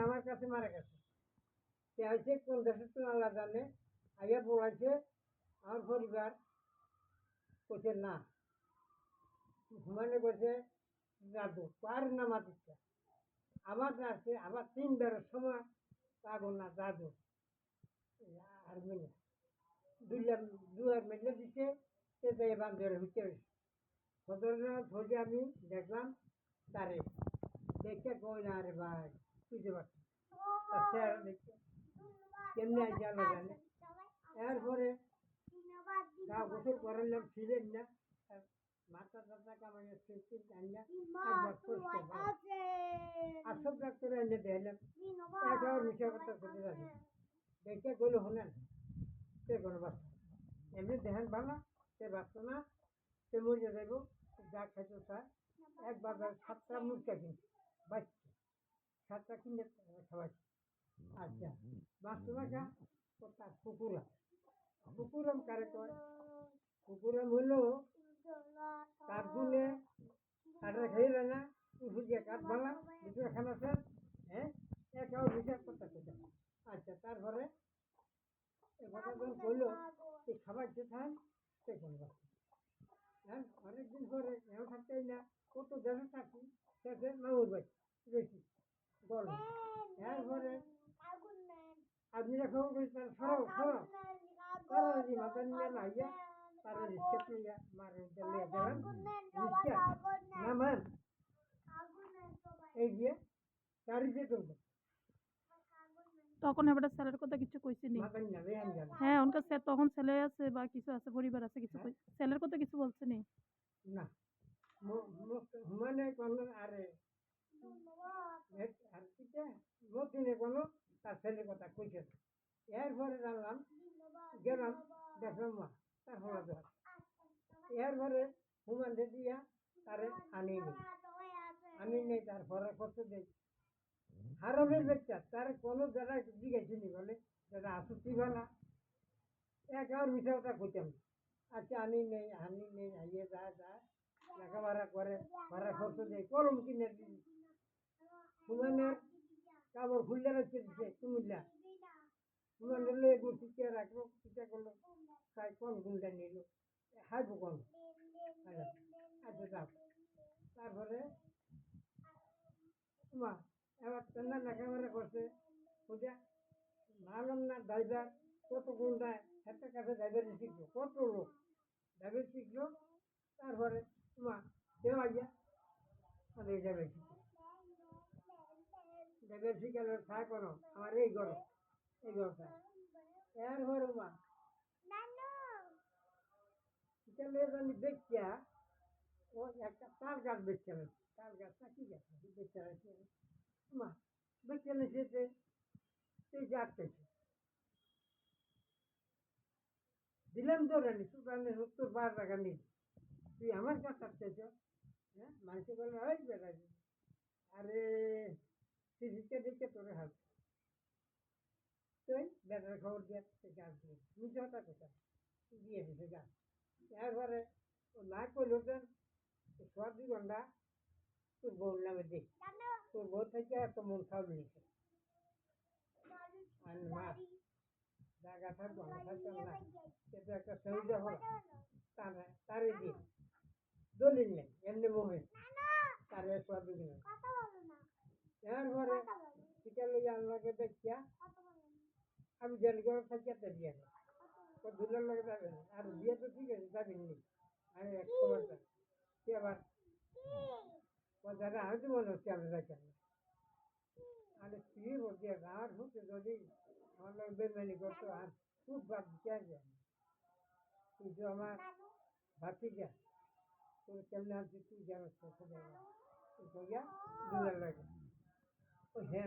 আমার কাছে মারা গেছে। সে হয়েছে কোন দেশের তো আল্লাহ জানে। আগে বলাইছে আমার পরিবার কইছে না, হুমায়ুনে কইছে দাদু পার না মাতিচ্ছে। আবার আসছে আবার 3 বারের সময় পাগল না দাদু আর্মেনিয়া দুয়ার মেলে দিচ্ছে। সে যাই বান্ধবের ভিতরে ধরে আমি দেখলাম তারে দেখে কই না রে ভাই বুঝতে পারছি দেখে কেমনি আইসে আল্লাহ জানে। এরপরে গা গোসল করালাম ছিলেন না, মাথা টাথা কামাইয়া সিস্টেম আনলা একবার পরিষ্কার আর সব ডাক্তারে এনে দেখলাম একবার মিশা কথা করতে যাবে দেখে গেলে হলেন সে কোনো বাচ্চা এমনি দেখেন ভালো সে বাচ্চা না, সে মরে যাইব যা খাইতো স্যার। একবার 7টা মুরগা কিনছে বাচ্চা 7টা কিনে খাওয়াইছে। আচ্ছা বাচ্চা বাচ্চা তার কুকুরম কারে কয় কুকুরম হলো তার গুলে কাঠে খাইলে না ভুজিয়া কাঠ ভাঙা ভিতরে খানা স্যার। হ্যাঁ একাও বিচার করতে করতে। আচ্ছা তারপরে এ কথা যখন বললো এই খাবার যে খান সে করবো। হ্যাঁ অনেকদিন পরে এও থাকতেই না কত দেশে থাকি শেষে মামুর বাড়ি রয়েছি গল্প। এরপরে আপনি খবর করি তার সরো সরো সরাসরি মাথা নিয়ে লাইয়া তারা রিক্সা নিয়ে মারে লিয়ে গেলাম রিক্সা নামান এই গিয়ে গাড়ি দিয়ে তুলবো তখন এবার ছেলের কথা কিছু কইছিনি। মাথা নিয়ে রেহান গেল হ্যাঁ ওনকার তখন ছেলে আছে বা কিছু আছে পরিবার আছে কিছু ছেলের কথা কিছু বলছেনি না হুমানে কোনো আরে আর মতিনে কোনো তার ছেলের কথা কইছে। এরপরে জানলাম গেলাম দেখলাম মা তার হলো দেওয়া। এরপরে হুমান দিয়া তারে আনি নেই তারপরে কত দেয় হারমের বেচা তার কোনো জায়গায় জিজ্ঞাসিনি বলে দাদা আসুতি ভালা একেবারে মিশা কথা কইতাম। আচ্ছা আনি নেই আইয়ে যায় লেখাপড়া করে ভাড়া খরচ দেয় কলম কিনে দিই হুমানের কাপড় খুললে রেখে দিচ্ছে কুমিল্লা হুমানের লোক শিখে রাখলো চিন্তা করলো তাই কোন গুণটা নিল হাইব কোন। আচ্ছা যাও তারপরে মা এবার তেনা লেখাপড়া করছে বুঝা ভালো না ড্রাইভার কত গুণটায় একটা কাছে ড্রাইভার শিখলো কত লোক ড্রাইভার শিখলো। তারপরে মা কেউ আইয়া এই ড্রাইভার শিখলো ড্রাইভার শিখালো ছায় করো আমার এই করো এই ঘরটা এরপরে মা জানি বেচিয়া ও একটা তাল গাছ বেচছিল তাল গাছটা কি গাছ বেচা মা বেচে সেতে তুই যাচ্ছে দিলাম তো রানি সুপারনে 70 টাকা নিই তুই আমার কাছে আসতেছ। হ্যাঁ মানুষে বলবে ওই বেড়া আরে সিসিকে দেখে তোরে হাত তুই বেটার খবর দিয়ে গাছ দিয়ে বুঝতে হতা কোথা দিয়ে দিছে গাছ। এরপরে ও না করলো সোয়া 2 ঘন্টা তোর বউর নামে দেখ তোর বউ থেকে এত মন খাওয়া নিয়েছে আর মাছ জায়গা থাকবো না থাকতাম না কিন্তু একটা সহিজা হলো তারে দিয়ে দলিল নেই এমনি মোহে তারে সোয়া 2 দিন এরপরে শিকার লইয়া আল্লাহকে দেখিয়া আমি জেলগড় থাকিয়া তে বিয়ে তো দুলার লগে যাবে না আর বিয়ে তো ঠিক আছে যাবেন নি আমি 100% সে আবার দাদা আমি তো মনে হচ্ছে আমি যাইতাম না আরে স্ত্রী বলছি আর হচ্ছে যদি আমার লোক বেমানি করতো আর খুব বাদ দিতে যায় কিন্তু আমার ভাতিজা তোর কেমন আনছি তুই জানো দুলার লাগে ও হ্যাঁ